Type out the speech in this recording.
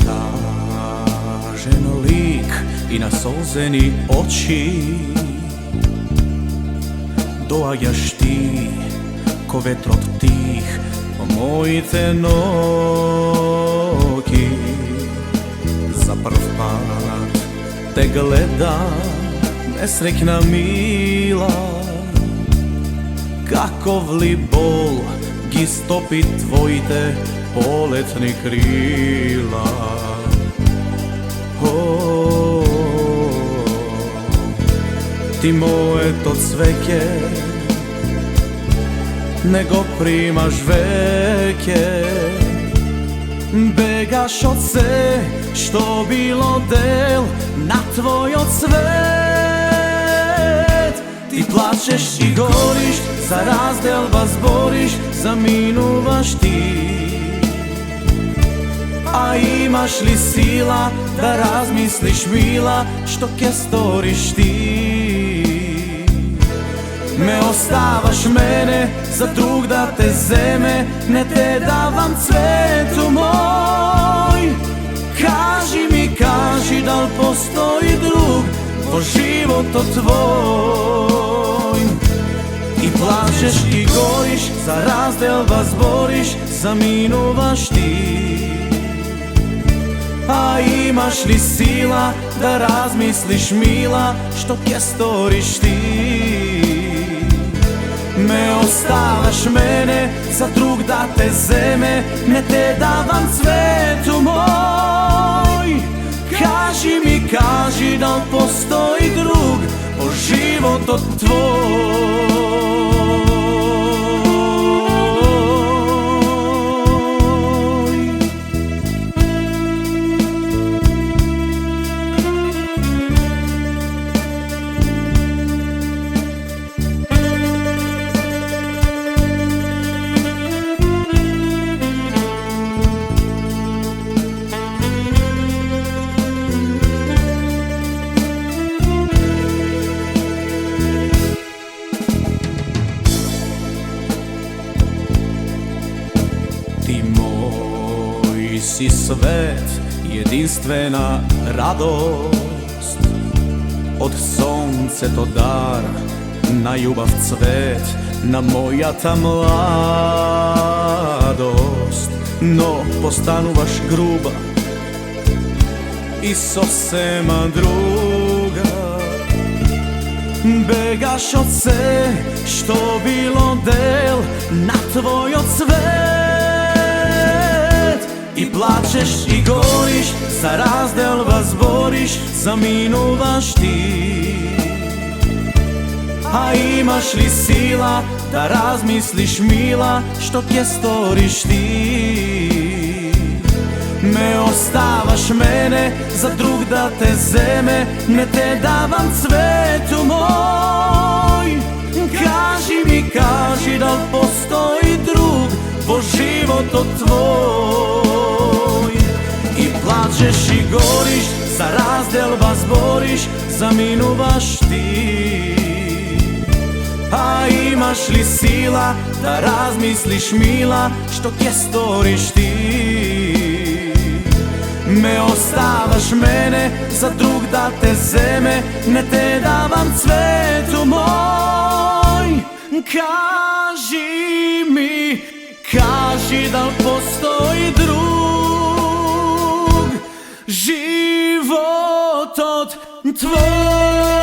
Tažen lik i nasolzeni oči, doajaš ti ko vetrot tih po mojite noki. Za prv pat te gledam, nesrekna mila, kakov li bol gi stopi tvojite poletni krila. Ti moje to cveke, nego primaš veke, begaš od se što bilo del na tvoj odsvet. Ti plačeš i goriš, za razdel vas boriš, zaminuvaš ti. A imaš li sila da razmisliš mila, što ke storiš ti? Me ostavaš mene za drug da te zeme, ne te davam cvetu moj. Kaži da li postoji drug po životu tvoj. I plačeš i goriš, za razdel vas boriš, zaminuvaš ti. A imaš li sila da razmisliš mila, što ke storiš ti? Me ostavaš mene za drug da te zeme, ne te davam cvetu moj. Kaži da li postoji drug po životu tvoj. Ti moj si svet, jedinstvena radost, od sonce to dar, na ljubav cvet, na moja ta mladost. No postanuvaš gruba i sosema druga, begaš od se što bilo del na tvoj odsvet. I plačeš i goriš, za razdel vas boriš, zaminuvaš ti. A imaš li sila da razmisliš mila, što ke storiš ti? Me ostavaš mene za drug da te zeme, ne te davam cvetu moj. Kaži da li postoji drug po životu tvoj. I plačeš i goriš, za razdel vas boriš, zaminuvaš ti. A imaš li sila da razmisliš mila, što ke storiš ti? Me ostavaš mene za drug da te zeme, ne te davam cvetu moj. Kaži da li postoji drug život od tvoj.